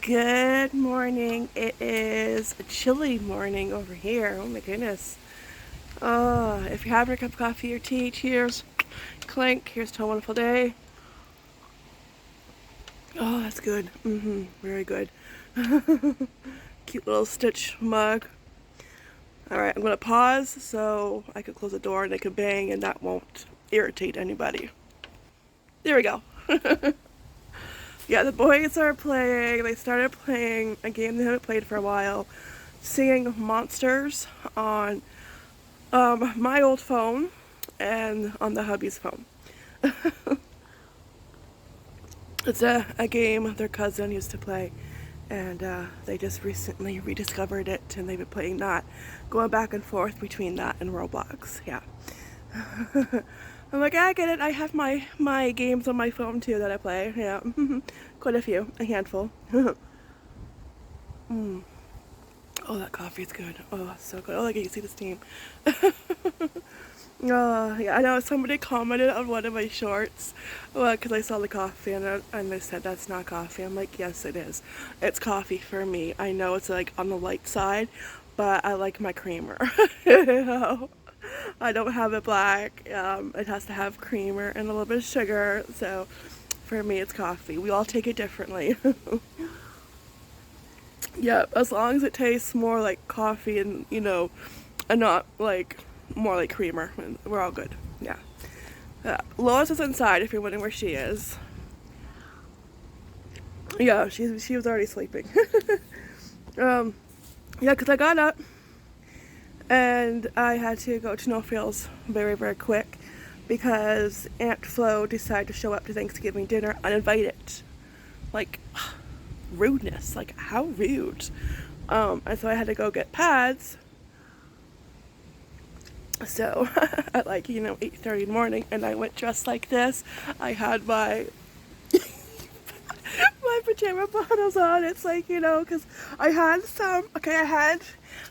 Good morning. It is a chilly morning over here. Oh my goodness. If you're having a cup of coffee or tea, cheers. Clink. Here's to a wonderful day. Oh, that's good. Very good. Cute little Stitch mug. Alright, I'm going to pause so I can close the door and it can bang and that won't irritate anybody. There we go. Yeah, the boys are playing. They started playing a game they haven't played for a while, Singing Monsters on my old phone and on the hubby's phone. It's a game their cousin used to play, and they just recently rediscovered it, and they've been playing that, going back and forth between that and Roblox. Yeah. I'm like, I get it. I have my games on my phone too that I play. Yeah, quite a few, a handful. Oh, that coffee's good. Oh, so good. Oh, like you can see the steam. Yeah, I know somebody commented on one of my shorts, well, because I saw the coffee and they said that's not coffee. I'm like, yes, it is. It's coffee for me. I know it's like on the light side, but I like my creamer. You know? I don't have it black. It has to have creamer and a little bit of sugar. So for me, it's coffee. We all take it differently. Yeah, as long as it tastes more like coffee and, and not like more like creamer, we're all good. Yeah. Lois is inside if you're wondering where she is. Yeah, she was already sleeping. Yeah, because I got up and I had to go to No Frills very, very quick because Aunt Flo decided to show up to Thanksgiving dinner uninvited. Like, rudeness. Like, how rude. And so I had to go get pads. So at 8:30 in the morning, and I went dressed like this. I had my my pajama bottoms on. It's like, because I had I had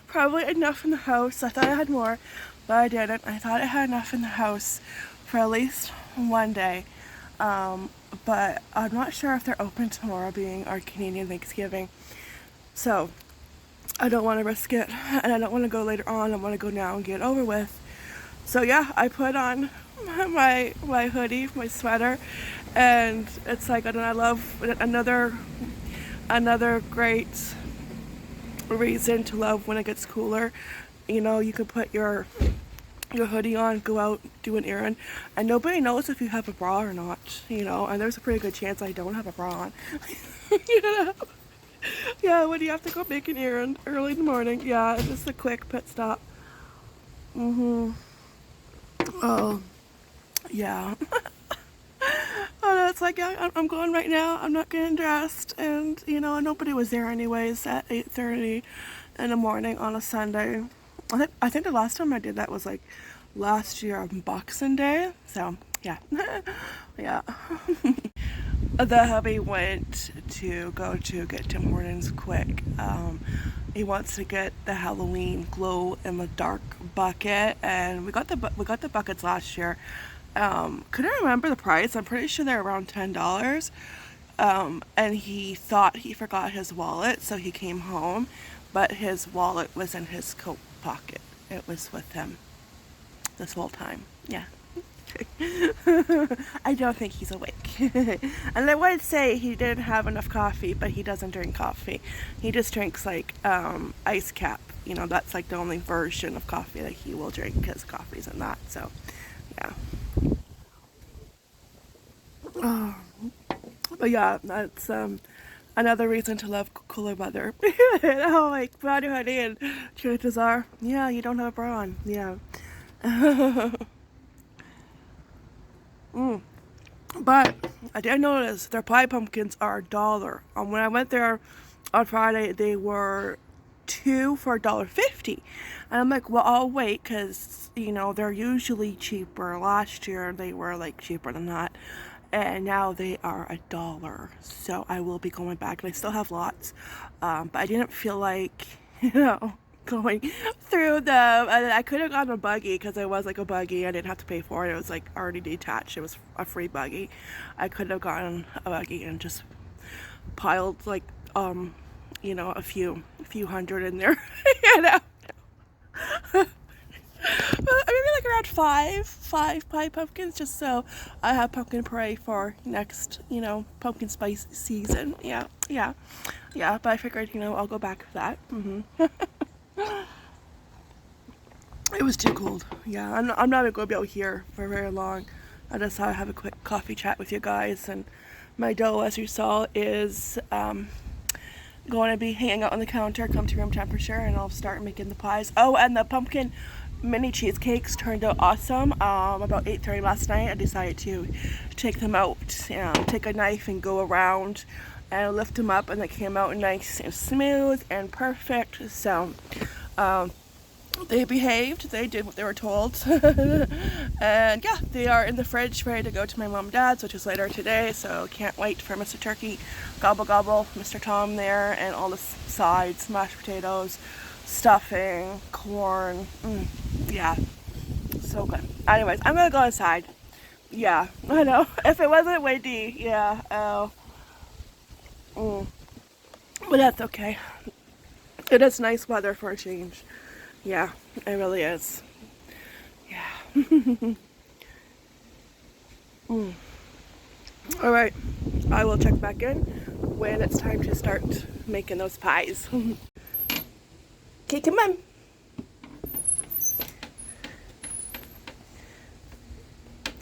probably enough in the house. I thought I had more, but I didn't. I thought I had enough in the house for at least one day. But I'm not sure if they're open tomorrow, being our Canadian Thanksgiving. So I don't want to risk it, and I don't want to go later on. I want to go now and get it over with. So yeah, I put on my hoodie, my sweater, and it's like, and I love another great reason to love when it gets cooler. You can put your hoodie on, go out, do an errand, and nobody knows if you have a bra or not, and there's a pretty good chance I don't have a bra on. Yeah, when you have to go make an errand early in the morning. Yeah, it's just a quick pit stop. Oh, yeah. Oh, no, it's like, yeah, I'm going right now. I'm not getting dressed, and nobody was there anyways at 8:30 in the morning on a Sunday. I think the last time I did that was like last year on Boxing Day. So yeah, yeah. The hubby went to go to get Tim Hortons quick. He wants to get the Halloween glow in the dark bucket, and we got the buckets last year. Couldn't remember the price. I'm pretty sure they're around $10. And he thought he forgot his wallet, so he came home, but his wallet was in his coat pocket. It was with him this whole time. Yeah. I don't think he's awake. And I would say he didn't have enough coffee, but he doesn't drink coffee. He just drinks like ice cap. That's like the only version of coffee that he will drink, because coffee's in that. So yeah. Oh, but yeah, that's another reason to love cooler weather. Like brown hoodie, and chances are, yeah, you don't have a bra on. Yeah. But I did notice their pie pumpkins are $1. When I went there on Friday, they were 2 for $1.50. And I'm like, well, I'll wait, because, they're usually cheaper. Last year, they were, like, cheaper than that. And now they are $1. So I will be going back. And I still have lots. But I didn't feel like, going through them. And I could have gotten a buggy, because it was like a buggy. I didn't have to pay for it. It was like already detached. It was a free buggy. I could have gotten a buggy and just piled like you know, a few hundred in there. You know. Maybe like around five pie pumpkins, just so I have pumpkin puree for next, you know, pumpkin spice season. Yeah. But I figured, you know, I'll go back with that. It was too cold. Yeah, I'm not going to be out here for very long. I just thought I'd have a quick coffee chat with you guys. And my dough, as you saw, is going to be hanging out on the counter, come to room temperature, and I'll start making the pies. Oh, and the pumpkin mini cheesecakes turned out awesome. About 8:30 last night, I decided to take them out, take a knife and go around and lift them up, and they came out nice and smooth and perfect. So they behaved, they did what they were told. And yeah, they are in the fridge ready to go to my mom and dad's, which is later today, so can't wait for Mr. Turkey, gobble gobble, Mr. Tom there, and all the sides, mashed potatoes, stuffing, corn. Yeah, so good. Anyways, I'm gonna go inside. Yeah, I know, if it wasn't windy, yeah, but that's okay. It is nice weather for a change. Yeah, it really is. Yeah. Alright, I will check back in when it's time to start making those pies. Okay, come on.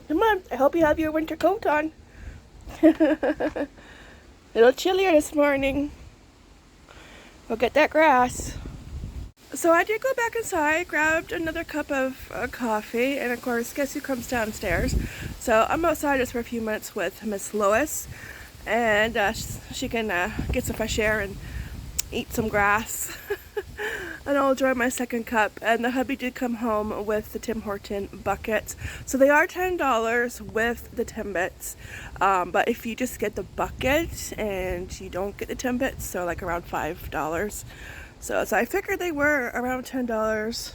Come on, I hope you have your winter coat on. A little chillier this morning. We'll get that grass. So I did go back inside, grabbed another cup of coffee, and of course, guess who comes downstairs? So I'm outside just for a few minutes with Miss Lois, and she can get some fresh air and eat some grass. And I'll enjoy my second cup. And the hubby did come home with the Tim Horton buckets. So they are $10 with the Timbits. But if you just get the bucket and you don't get the Timbits, so like around $5. So I figured they were around $10.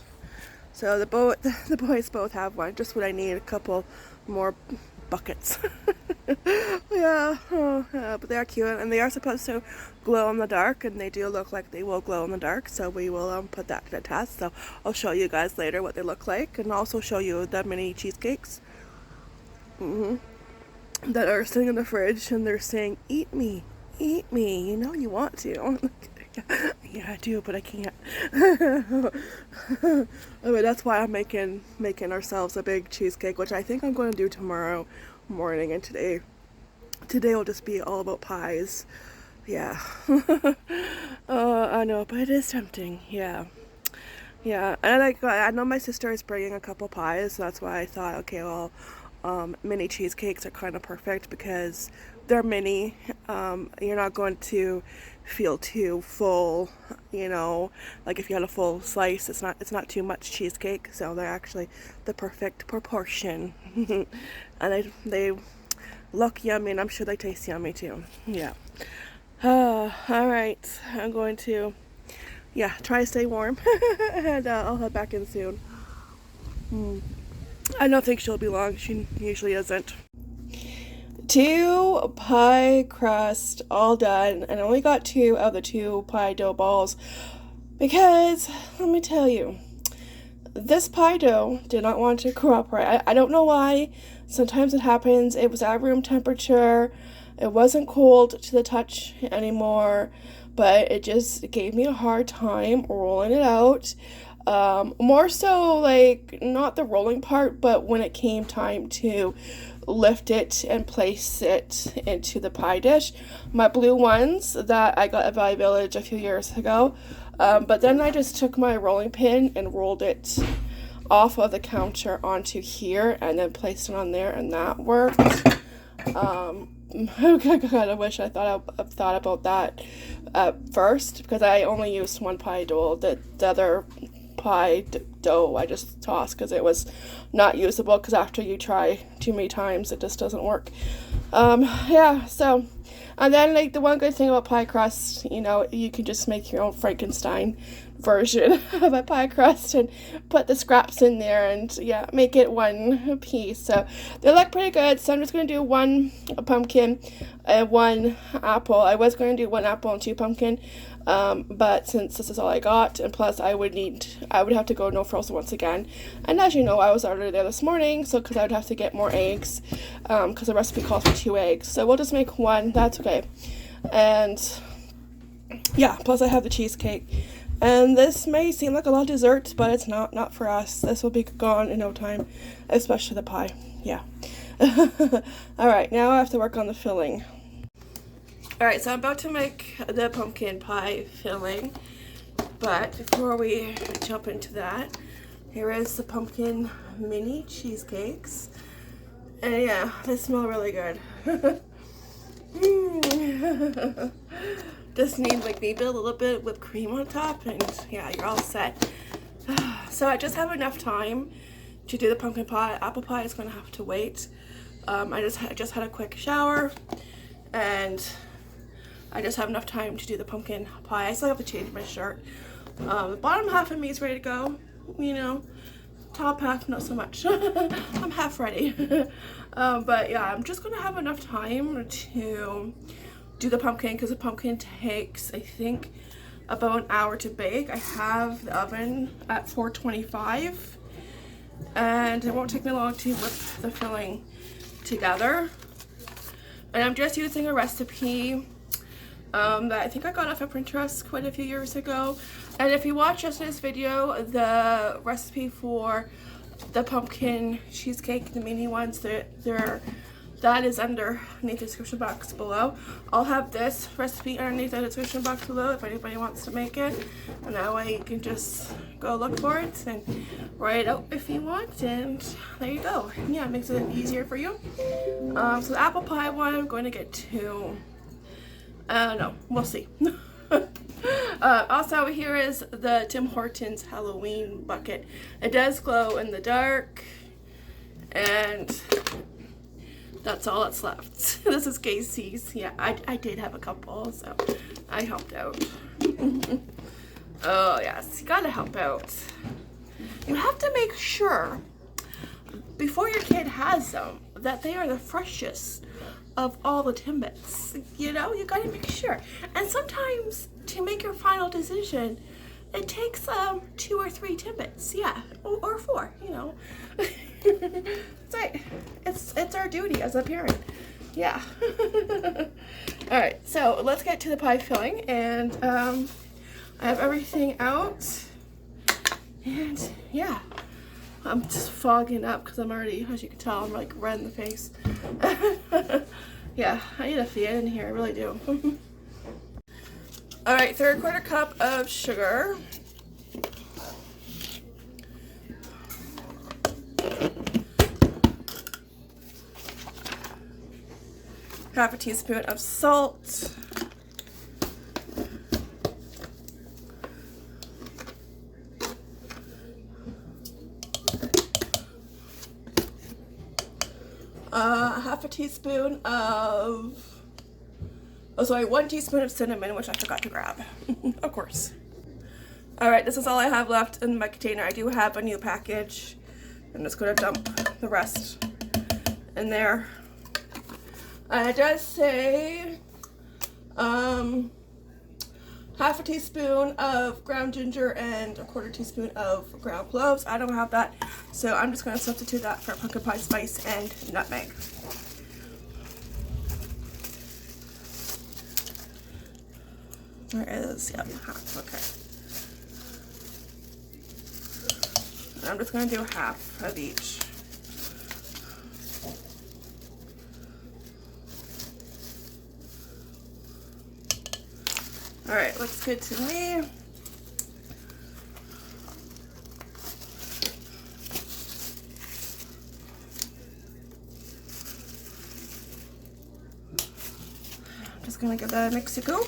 So the boys both have one. Just what I need, a couple more buckets. Yeah, but they are cute, and they are supposed to glow in the dark, and they do look like they will glow in the dark. So we will put that to the test. So I'll show you guys later what they look like, and also show you the mini cheesecakes that are sitting in the fridge, and they're saying, "Eat me, eat me." You know you want to. Yeah, I do, but I can't. I mean, that's why I'm making ourselves a big cheesecake, which I think I'm going to do tomorrow morning. And today will just be all about pies. Yeah. I know, but it is tempting. Yeah. And I know my sister is bringing a couple pies, so that's why I thought, okay, well, mini cheesecakes are kind of perfect because they're mini. You're not going to feel too full, you know, like if you had a full slice, it's not too much cheesecake, so they're actually the perfect proportion. And they look yummy, and I'm sure they taste yummy too. Yeah. All right, I'm going to try to stay warm. And I'll head back in soon. I don't think she'll be long. She usually isn't. 2 pie crust all done, and I only got 2 of the 2 pie dough balls because, let me tell you, this pie dough did not want to cooperate. I don't know why. Sometimes it happens. It was at room temperature. It wasn't cold to the touch anymore, but it just gave me a hard time rolling it out. More so like not the rolling part, but when it came time to lift it and place it into the pie dish. My blue ones that I got at Valley Village a few years ago, but then I just took my rolling pin and rolled it off of the counter onto here and then placed it on there, and that worked. I kind of wish I thought about that first, because I only used one pie dough. The other pie dough I just tossed because it was not usable, because after you try too many times it just doesn't work. So, and then like the one good thing about pie crust, you know, you can just make your own Frankenstein version of a pie crust and put the scraps in there and yeah, make it one piece. So they look pretty good. So I'm just going to do one pumpkin and one apple. I was going to do one apple and two pumpkin, but since this is all I got, and plus I would have to go no frozen once again. And as you know, I was already there this morning, so because I would have to get more eggs, because the recipe calls for 2 eggs. So we'll just make one. That's okay. And yeah, plus I have the cheesecake. And this may seem like a lot of desserts, but it's not for us. This will be gone in no time, especially the pie. Yeah. Alright, now I have to work on the filling. Alright, so I'm about to make the pumpkin pie filling, but before we jump into that, here is the pumpkin mini cheesecakes. And yeah, they smell really good. Just need like maybe a little bit of whipped cream on top, and yeah, you're all set. So I just have enough time to do the pumpkin pie. Apple pie is gonna have to wait. I just had a quick shower, and I just have enough time to do the pumpkin pie. I still have to change my shirt. The bottom half of me is ready to go. You know, top half not so much. I'm half ready. But yeah, I'm just gonna have enough time to do the pumpkin because the pumpkin takes, I think, about an hour to bake. I have the oven at 425, and it won't take me long to whip the filling together. And I'm just using a recipe that I think I got off of Pinterest quite a few years ago. And if you watch yesterday's video, the recipe for the pumpkin cheesecake, the mini ones, that is underneath the description box below. I'll have this recipe underneath the description box below if anybody wants to make it, and that way you can just go look for it and write it out if you want, and there you go. Yeah, it makes it easier for you. So the apple pie one, I'm going to get 2. No, we'll see. Also, here is the Tim Hortons Halloween bucket. It does glow in the dark, and that's all that's left. This is Casey's. Yeah, I did have a couple, so I helped out. Oh yes, you gotta help out. You have to make sure before your kid has them that they are the freshest of all the Timbits. You know, you gotta make sure. And sometimes to make your final decision, it takes 2 or 3 Timbits. Yeah, or 4. You know. It's right. It's our duty as a parent. Yeah. Alright, so let's get to the pie filling, and I have everything out, and yeah, I'm just fogging up because I'm already, as you can tell, I'm like red in the face. Yeah, I need a fan in here, I really do. Alright, 3/4 cup of sugar. Half a teaspoon of salt. Half a teaspoon of, 1 teaspoon of cinnamon, which I forgot to grab, of course. Alright, this is all I have left in my container. I do have a new package. I'm just going to dump the rest in there. It does say half a teaspoon of ground ginger and 1/4 teaspoon of ground cloves. I don't have that, so I'm just going to substitute that for pumpkin pie spice and nutmeg. There is, yep, half, okay. And I'm just going to do half of each. Alright, looks good to me. I'm just going to give that a mixy go.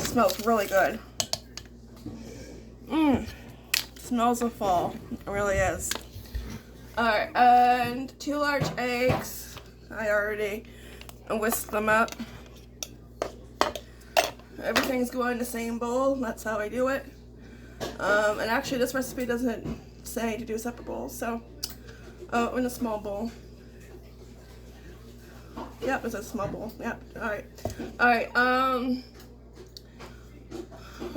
Smells really good. Smells of fall. It really is. Alright, and 2 large eggs. I already whisked them up. Everything's going in the same bowl. That's how I do it. And actually this recipe doesn't say to do separate bowls, so in a small bowl. Yep, it's a small bowl. Yep. Alright.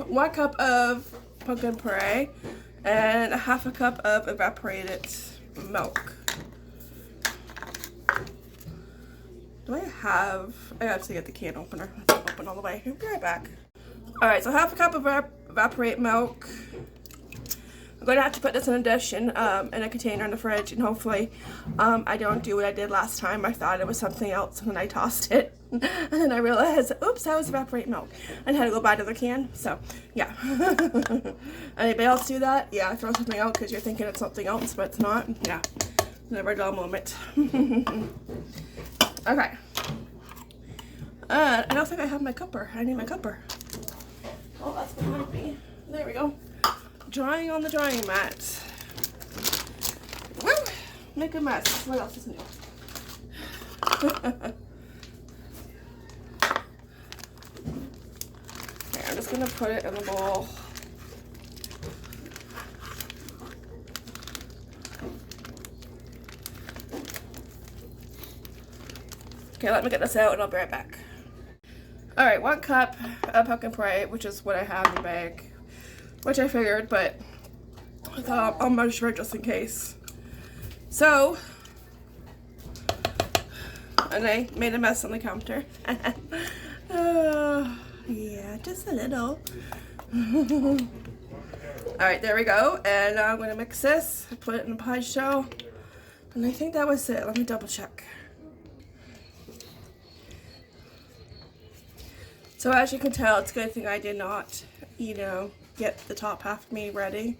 1 cup of pumpkin puree and 1/2 cup of evaporated milk. I have to get the can opener. It's open all the way. I'll be right back. Alright, so 1/2 cup of evaporated milk. I'm going to have to put this in a dish and in a container in the fridge, and hopefully I don't do what I did last time. I thought it was something else and then I tossed it. And then I realized, oops, that was evaporated milk. And had to go buy another can. So, yeah. Anybody else do that? Yeah, throw something out because you're thinking it's something else, but it's not. Yeah. Never a dull moment. Okay. I don't think I have my cupper. I need my cupper. Oh, that's behind me. There we go. Drying on the drying mat. Woo! Make a mess. What else is new? Okay, I'm just gonna put it in the bowl. Okay, let me get this out and I'll be right back. Alright, 1 cup of pumpkin pie, which is what I have in the bag. Which I figured, but I thought I'll measure it just in case. So, and I made a mess on the counter. Yeah, just a little. Alright, there we go. And now I'm going to mix this, put it in the pie shell. And I think that was it. Let me double check. So as you can tell, it's a good thing I did not, get the top half of me ready.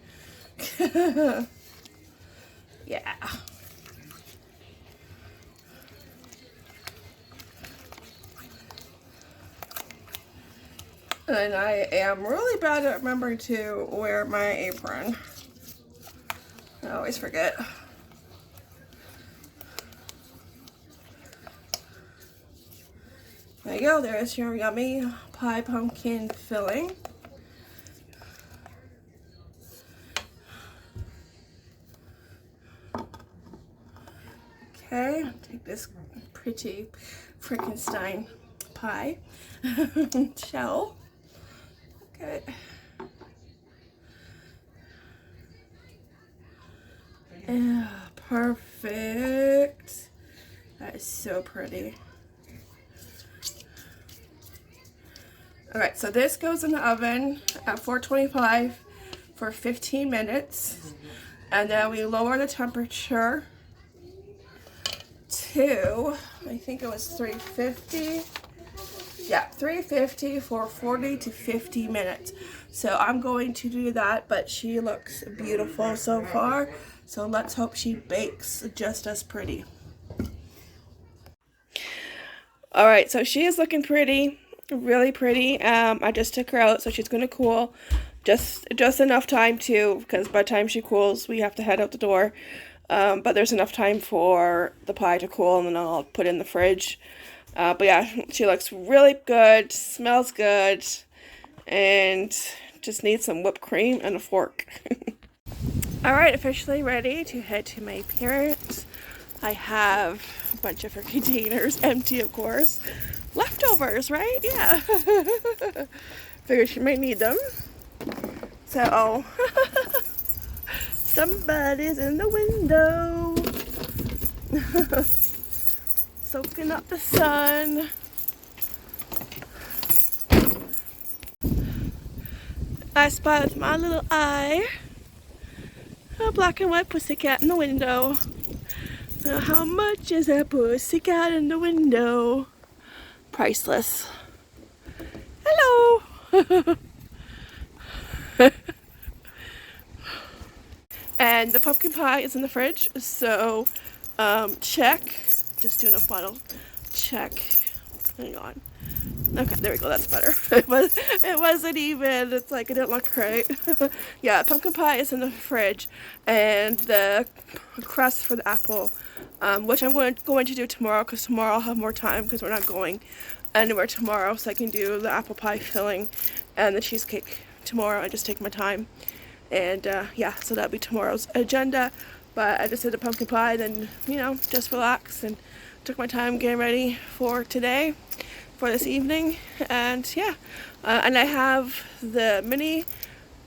Yeah. And I am really bad at remembering to wear my apron. I always forget. There you go, there's your yummy pie pumpkin filling. Okay, I'll take this pretty Frankenstein pie shell. Okay. Yeah, perfect. That is so pretty. Alright, so this goes in the oven at 425 for 15 minutes. And then we lower the temperature to, I think it was 350. Yeah, 350 for 40 to 50 minutes. So I'm going to do that, but she looks beautiful so far. So let's hope she bakes just as pretty. Alright, so she is looking pretty. Really pretty. I just took her out, so she's gonna cool just enough time to, because by the time she cools we have to head out the door, but there's enough time for the pie to cool, and then I'll put it in the fridge. But yeah, she looks really good, smells good, and just needs some whipped cream and a fork. Alright, officially ready to head to my parents'. I have a bunch of her containers, empty of course. Leftovers, right? Yeah. Figured she might need them. So, somebody's in the window. Soaking up the sun. I spy with my little eye a black and white pussycat in the window. Now how much is that pussycat in the window? Priceless. Hello! And the pumpkin pie is in the fridge, so check. Just doing a final check. Hang on. Okay, there we go, that's better. It wasn't even, it's like it didn't look right. Yeah, pumpkin pie is in the fridge, and the crust for the apple which I'm going to do tomorrow, because tomorrow I'll have more time because we're not going anywhere tomorrow, so I can do the apple pie filling and the cheesecake tomorrow. I just take my time, and yeah, so that'll be tomorrow's agenda. But I just did a pumpkin pie, then, you know, just relax and took my time getting ready for today, for this evening. And yeah, and I have the mini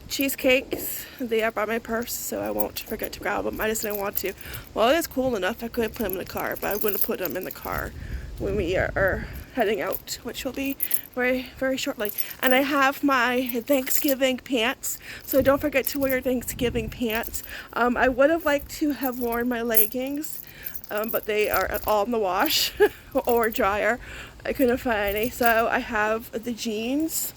cheesecakes. They are by my purse, so I won't forget to grab them. I just didn't want to. Well, it is cool enough, I could put them in the car, but I'm going to put them in the car when we are heading out, which will be very, very shortly. And I have my Thanksgiving pants, so don't forget to wear your Thanksgiving pants. I would have liked to have worn my leggings, but they are all in the wash or dryer. I couldn't find any, so I have the jeans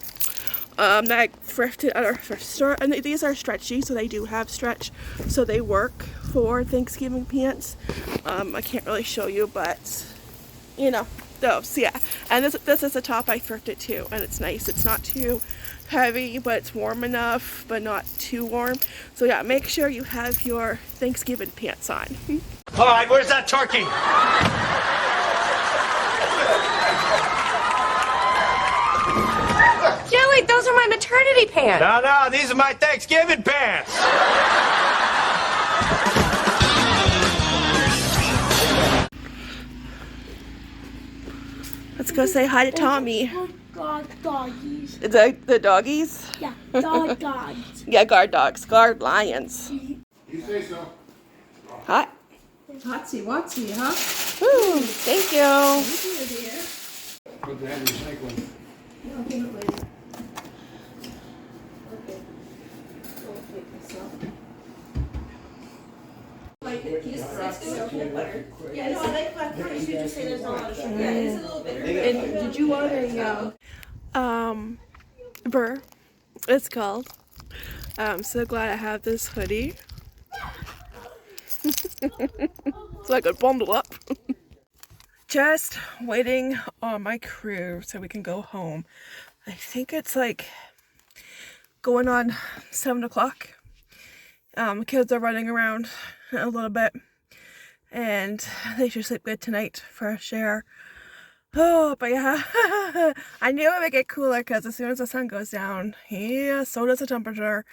that I thrifted at our thrift store, and these are stretchy, so they do have stretch, so they work for Thanksgiving pants. I can't really show you, but you know, those, yeah. And this is a top I thrifted too, and it's nice. It's not too heavy, but it's warm enough, but not too warm. So yeah, make sure you have your Thanksgiving pants on. All right, where's that turkey? Joey, those are my maternity pants. No, these are my Thanksgiving pants. Let's go say hi to Tommy. Guard doggies. The doggies? Yeah, guard dogs. Yeah, guard dogs. Guard lions. You say so. Hot. Hotsy Watsy, huh? Woo, thank you. Thank you, dear. Good to have recycling. I'll give it later. Okay. I'll take this off. Like the piece of peanut butter. Yeah, no, I like black curry. You just say there's not a lot of sugar. Yeah, it is a little bitter. And did you want a Brrrr, it's called. I'm so glad I have this hoodie. So I could bundle up. Just waiting on my crew so we can go home. I think it's like going on 7 o'clock. Kids are running around a little bit, and they should sleep good tonight for a share. Oh, but yeah, I knew it would get cooler because as soon as the sun goes down, yeah, so does the temperature.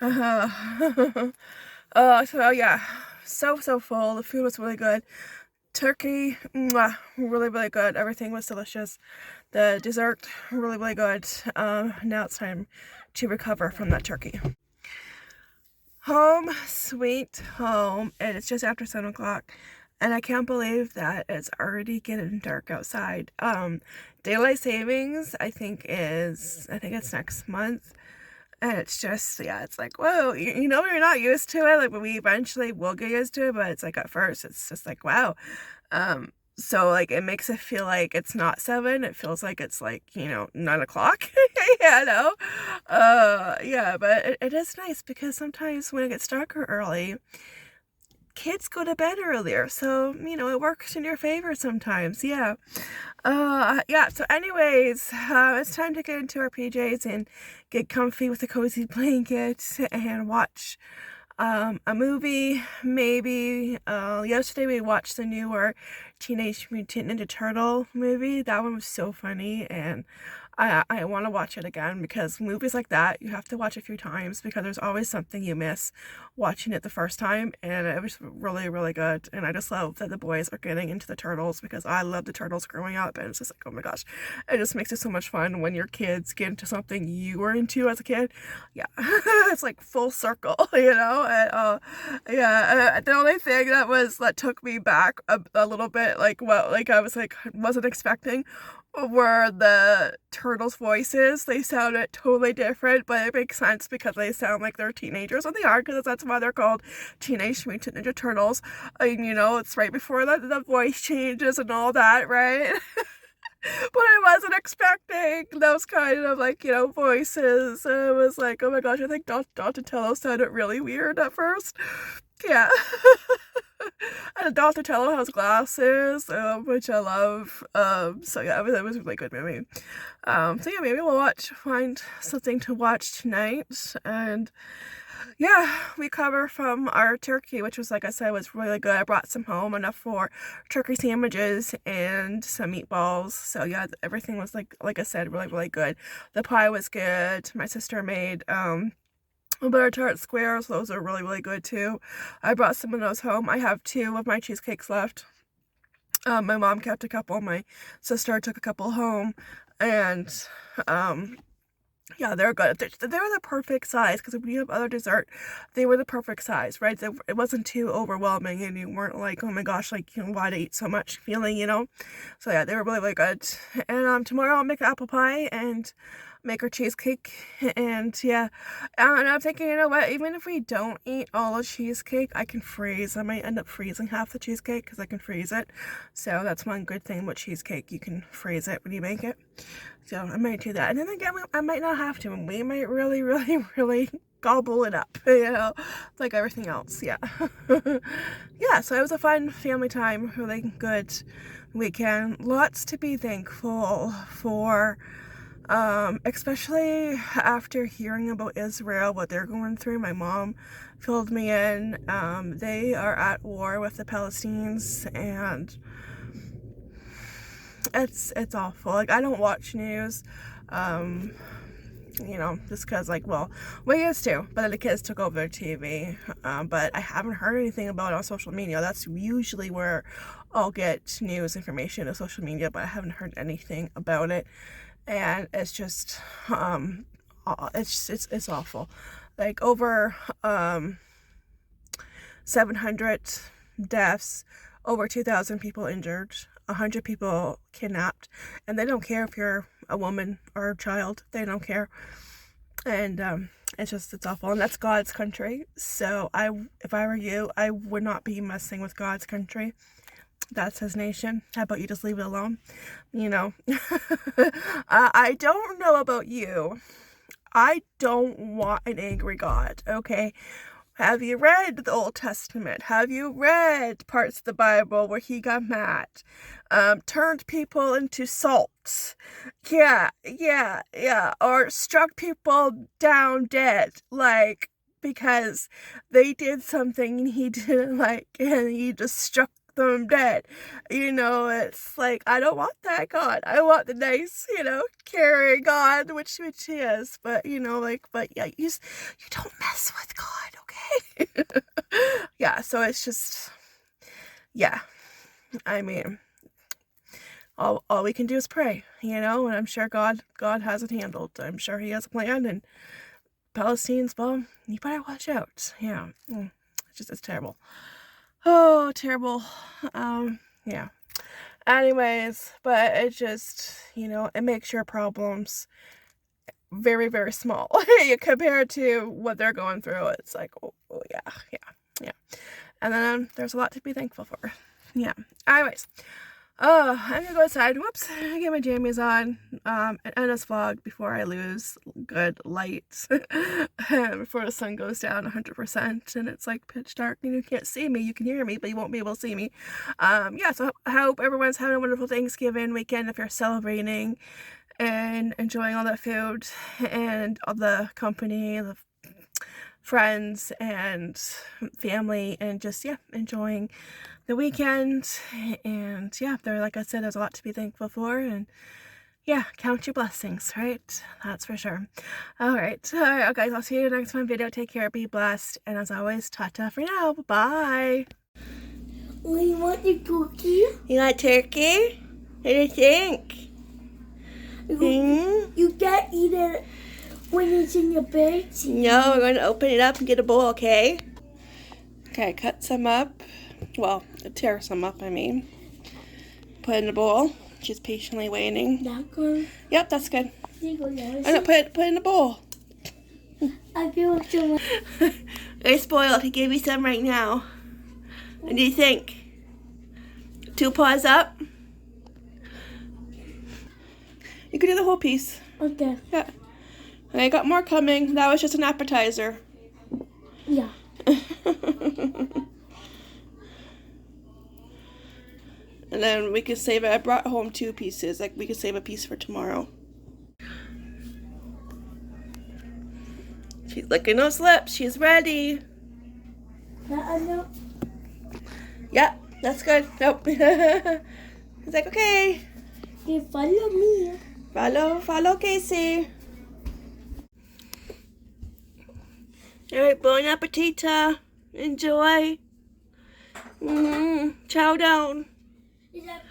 So yeah, so full. The food was really good. Turkey, mwah, really good. Everything was delicious. The dessert, really good. Now it's time to recover from that turkey. Home sweet home, and it's just after 7 o'clock, and I can't believe that it's already getting dark outside. Daylight savings, I think it's next month, and it's just, yeah, it's like, whoa, you know, you're not used to it, like, but we eventually will get used to it, but it's like, at first, it's just like, wow. So, like, it makes it feel like it's not 7. It feels like it's, like, you know, 9 o'clock. Yeah, no. Yeah, but it is nice because sometimes when it gets darker early, kids go to bed earlier. So, you know, it works in your favor sometimes. Yeah. Yeah, so anyways, it's time to get into our PJs and get comfy with a cozy blanket and watch a movie, maybe. Yesterday we watched the newer Teenage Mutant Ninja Turtle movie. That one was so funny, and I want to watch it again because movies like that, you have to watch a few times because there's always something you miss watching it the first time, and it was really good. And I just love that the boys are getting into the Turtles because I loved the Turtles growing up, and it's just like, oh my gosh, it just makes it so much fun when your kids get into something you were into as a kid. Yeah, it's like full circle, you know. And yeah, the only thing that took me back a little bit, like what, like I was like wasn't expecting, were the turtles' voices. They sounded totally different, but it makes sense because they sound like they're teenagers, and they are, because that's why they're called Teenage Mutant Ninja Turtles. And you know, it's right before the voice changes and all that, right? But I wasn't expecting those kind of, like, you know, voices. I was like, oh my gosh, I think Donatello sounded really weird at first. Yeah. And Dr. Tello has glasses, which I love. So yeah, it was a really good movie. So yeah, maybe we'll find something to watch tonight. And yeah, we cover from our turkey, which was, like I said, was really good. I brought some home, enough for turkey sandwiches and some meatballs. So yeah, everything was like I said, really, really good. The pie was good. My sister made butter tart squares. Those are really, really good too. I brought some of those home. I have 2 of my cheesecakes left. My mom kept a couple. My sister took a couple home, and yeah, they're good. They're the perfect size, because if you have other dessert, they were the perfect size, right? It wasn't too overwhelming, and you weren't like, oh my gosh, like, you know, why to eat so much feeling, you know? So yeah, they were really, really good. And tomorrow I'll make apple pie and make our cheesecake, and yeah, and I'm thinking, you know what, even if we don't eat all the cheesecake, I can freeze. I might end up freezing half the cheesecake, because I can freeze it. So that's one good thing with cheesecake, you can freeze it when you make it. So I might do that, and then again, I might not have to, and we might really, really, really gobble it up, you know, like everything else. Yeah. Yeah, so it was a fun family time, really good weekend. Lots to be thankful for. Especially after hearing about Israel, what they're going through. My mom filled me in. They are at war with the Palestinians, and it's awful. Like, I don't watch news, you know, just because, like, well, we used to, but then the kids took over their TV, but I haven't heard anything about it on social media. That's usually where I'll get news information on social media, but I haven't heard anything about it. And it's just, it's awful. Like, over 700 deaths, over 2,000 people injured, 100 people kidnapped, and they don't care if you're a woman or a child. They don't care. And it's awful, and that's God's country. So if I were you, I would not be messing with God's country. That's his nation. How about you just leave it alone? You know, I don't know about you. I don't want an angry God, okay? Have you read the Old Testament? Have you read parts of the Bible where he got mad? Turned people into salt. Yeah. Or struck people down dead, like, because they did something and he didn't like, and he just struck them dead. You know, it's like, I don't want that God. I want the nice, you know, caring God, which he is. But, you know, like, but yeah, you don't mess with God, okay? Yeah, so it's just, yeah. I mean, all we can do is pray, you know, and I'm sure God has it handled. I'm sure he has a plan, and Palestinians, well, you better watch out. Yeah. It's terrible. Oh, terrible. Yeah. Anyways, but it just, you know, it makes your problems very, very small. Compared to what they're going through, it's like, oh yeah. And then there's a lot to be thankful for. Yeah. Anyways. Oh, I'm gonna go outside. Whoops. Get my jammies on. And end this vlog before I lose good light. Before the sun goes down 100% and it's like pitch dark and you can't see me. You can hear me, but you won't be able to see me. Yeah, so I hope everyone's having a wonderful Thanksgiving weekend if you're celebrating and enjoying all that food and all the company, the friends and family, and just, yeah, enjoying the weekend. And yeah, like I said, there's a lot to be thankful for, and yeah, count your blessings, right? That's for sure. All right, guys, I'll see you in the next one video. Take care, be blessed, and as always, ta-ta for now. Bye. We want the cookie. You like turkey? What do you think? You can't eat it when it's in your plate. No, we're going to open it up and get a bowl, okay? Okay, cut some up. Well, tear some up, I mean. Put it in a bowl. She's patiently waiting. That good. Yep, that's good. I'm gonna put it in a bowl. I feel so. I spoiled. He gave me some right now. What do you think? 2 paws up? You can do the whole piece. Okay. Yeah. And I got more coming. That was just an appetizer. Yeah. And then we can save it. I brought home 2 pieces. Like, we could save a piece for tomorrow. She's licking those lips. She's ready. No. Yep, that's good. Nope. He's like, okay. You follow me. Follow Casey. Alright, bon appetita. Enjoy. Chow down. Is that